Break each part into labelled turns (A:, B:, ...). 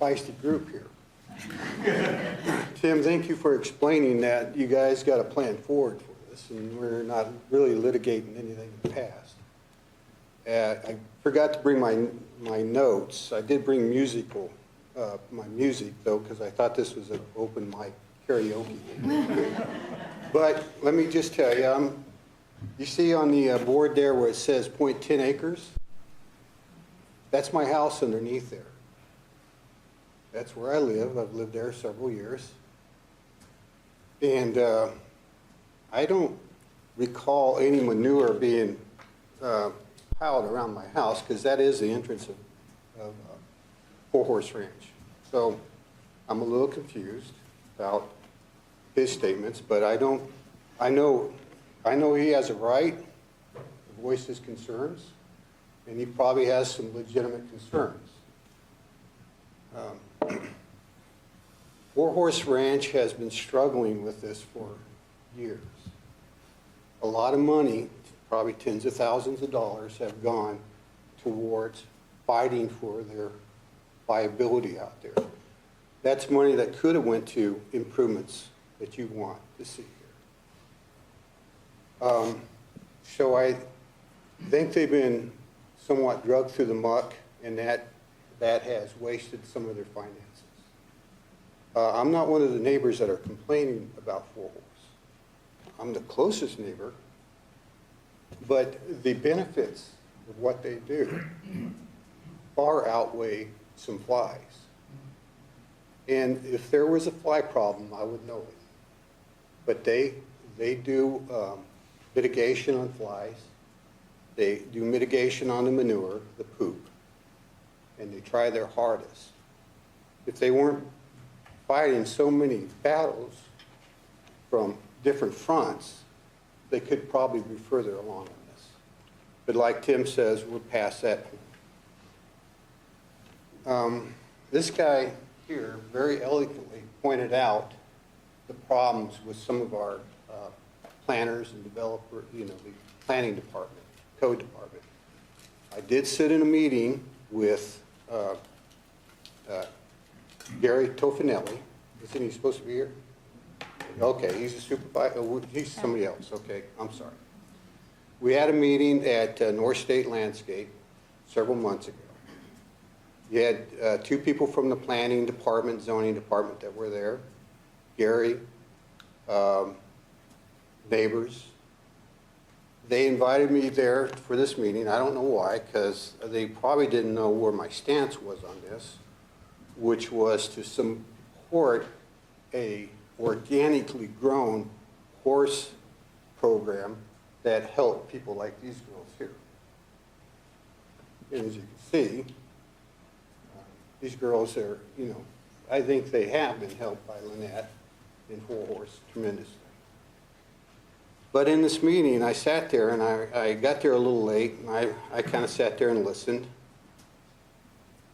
A: feisty group here. Tim, thank you for explaining that you guys got a plan forward for this, and we're not really litigating anything in the past. I forgot to bring my notes. I did bring my music, though, because I thought this was an open mic karaoke. But let me just tell you, you see on the board there where it says 0.10 acres? That's my house underneath there. That's where I live. I've lived there several years. And I don't recall any manure being piled around my house, because that is the entrance of Four Horse Ranch. So I'm a little confused about his statements, but I know he has a right to voice his concerns, and he probably has some legitimate concerns. Four Horse Ranch has been struggling with this for years. A lot of money, probably tens of thousands of dollars, have gone towards fighting for their viability out there. That's money that could have went to improvements that you want to see here. So I think they've been somewhat drugged through the muck, and that has wasted some of their finances. I'm not one of the neighbors that are complaining about Four Horse. I'm the closest neighbor, but the benefits of what they do far outweigh some flies. And if there was a fly problem, I would know it. But they do mitigation on flies. They do mitigation on the manure, the poop, and they try their hardest. If they weren't fighting so many battles from different fronts, they could probably be further along on this. But like Tim says, we're past that point. This guy here very eloquently pointed out the problems with some of our planners and developers, the planning department, code department. I did sit in a meeting with Gary Tofanelli. Isn't he supposed to be here? Okay, he's a supervisor. He's somebody else. Okay, I'm sorry. We had a meeting at North State Landscape several months ago. You had two people from the planning department, zoning department that were there. Gary, neighbors. They invited me there for this meeting. I don't know why, because they probably didn't know where my stance was on this, which was to support a organically grown horse program that helped people like these girls here. And as you can see, these girls are, I think they have been helped by Lynette and Four Horse tremendously. But in this meeting, I sat there, and I got there a little late, and I kind of sat there and listened.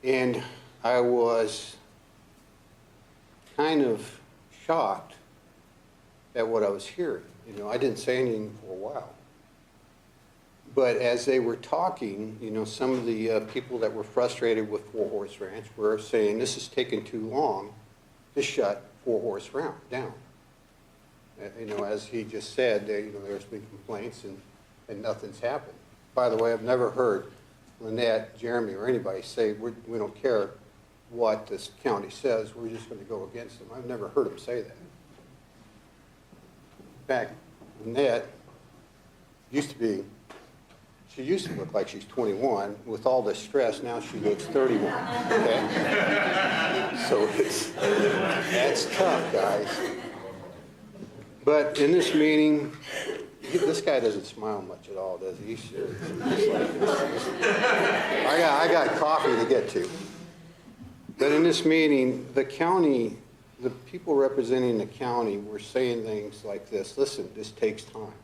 A: And I was kind of shocked at what I was hearing. I didn't say anything for a while. But as they were talking, some of the people that were frustrated with Four Horse Ranch were saying, this is taking too long to shut Four Horse Ranch down. As he just said, there's been complaints and nothing's happened. By the way, I've never heard Lynette, Jeremy, or anybody say, we don't care what this county says, we're just going to go against them. I've never heard them say that. In fact, Lynette she used to look like she's 21. With all this stress, now she looks 31, okay? So that's tough, guys. But in this meeting, this guy doesn't smile much at all, does he? I got coffee to get to. But in this meeting, the county, the people representing the county were saying things like this: listen, this takes time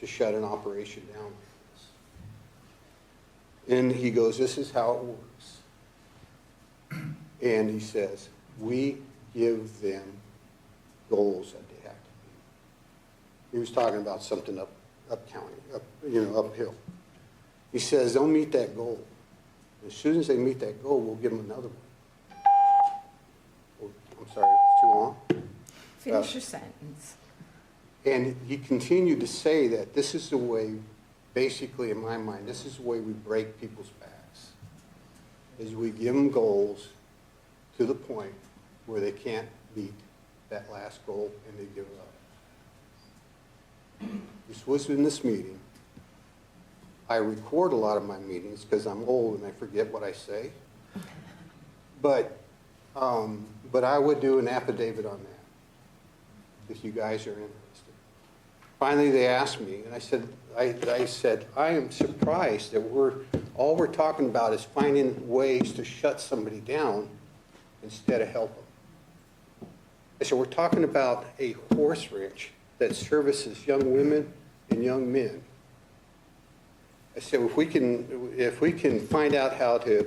A: to shut an operation down like this. And he goes, this is how it works. And he says, we give them goals that they have to meet. He was talking about something up county, uphill. He says, they'll meet that goal. As soon as they meet that goal, we'll give them another one. too long?
B: Finish your sentence.
A: And he continued to say that this is the way, basically in my mind, this is the way we break people's backs, is we give them goals to the point where they can't meet that last goal and they give up. This was in this meeting. I record a lot of my meetings because I'm old and I forget what I say. But I would do an affidavit on that if you guys are interested. Finally, they asked me, and I said, I am surprised that all we're talking about is finding ways to shut somebody down instead of help them. I said, we're talking about a horse ranch that services young women and young men. I said, if we can find out how to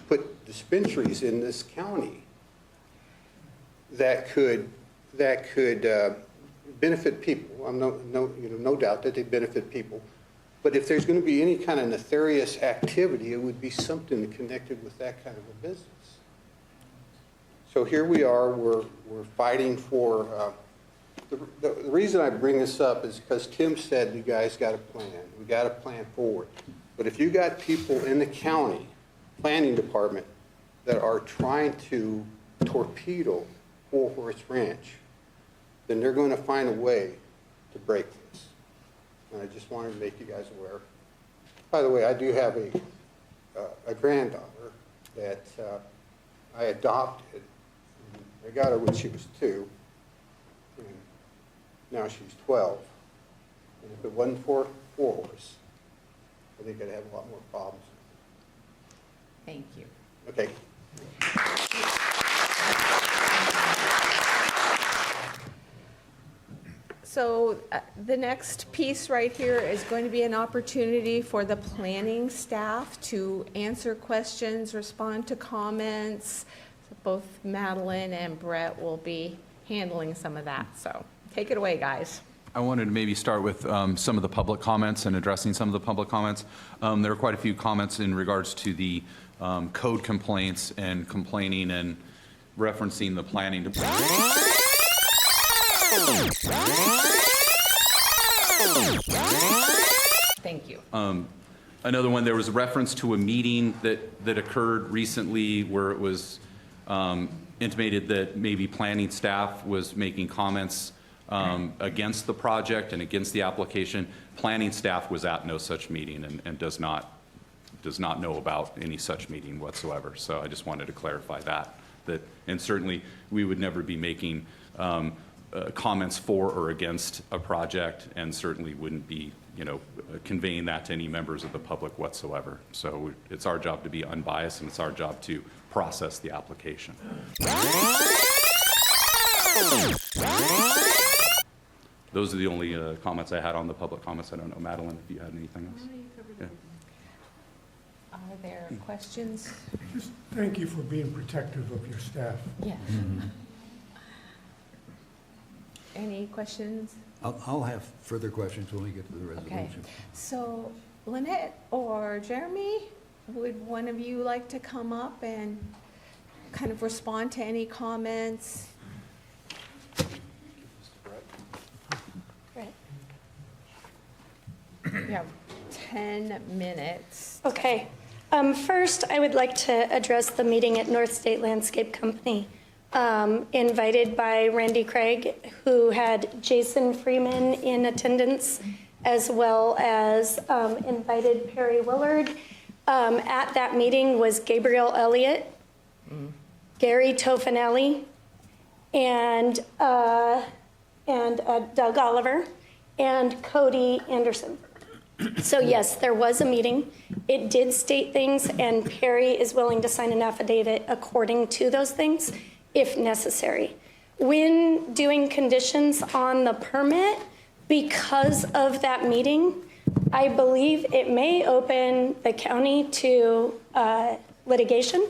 A: put dispensaries in this county that could benefit people. I'm no doubt that they benefit people. But if there's going to be any kind of nefarious activity, it would be something connected with that kind of a business. So here we are. We're fighting for. The reason I bring this up is because Tim said you guys got a plan. We got a plan forward. But if you got people in the county planning department that are trying to torpedo Four Horse Ranch, then they're going to find a way to break this. And I just wanted to make you guys aware. By the way, I do have a granddaughter that I adopted. I got her when she was 2, and now she's 12. And if it wasn't for Four Horse, I think I'd have a lot more problems.
B: Thank you.
A: Okay.
B: So the next piece right here is going to be an opportunity for the planning staff to answer questions, respond to comments. So both Madeline and Brett will be handling some of that. So take it away, guys.
C: I wanted to maybe start with some of the public comments and addressing some of the public comments. There are quite a few comments in regards to the code complaints and complaining and referencing the planning department.
B: Thank you.
C: Another one, there was a reference to a meeting that occurred recently where it was intimated that maybe planning staff was making comments against the project and against the application. Planning staff was at no such meeting and does not know about any such meeting whatsoever. So I just wanted to clarify that and certainly we would never be making comments for or against a project, and certainly wouldn't be, conveying that to any members of the public whatsoever. So it's our job to be unbiased, and it's our job to process the application. Those are the only comments I had on the public comments. I don't know, Madeline, if you had anything else. Yeah.
B: Are there questions?
D: Just thank you for being protective of your staff.
B: Yes. Any questions?
E: I'll have further questions when we get to the resolution.
B: Okay. So Lynette or Jeremy, would one of you like to come up and kind of respond to any comments?
F: Right.
B: You have 10 minutes.
F: Okay. First, I would like to address the meeting at North State Landscape Company, invited by Randy Craig, who had Jason Freeman in attendance, as well as invited Perry Willard. At that meeting was Gabriel Elliott, Gary Tofanelli, and Doug Oliver, and Cody Anderson. So yes, there was a meeting. It did state things, and Perry is willing to sign an affidavit according to those things, if necessary. When doing conditions on the permit, because of that meeting, I believe it may open the county to litigation,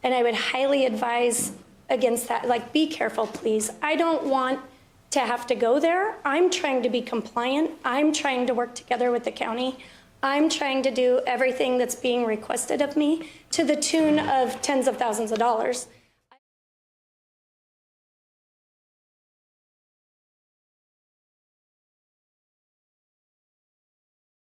F: and I would highly advise against that. Like, be careful, please. I don't want to have to go there. I'm trying to be compliant. I'm trying to work together with the county. I'm trying to do everything that's being requested of me to the tune of tens of thousands of dollars.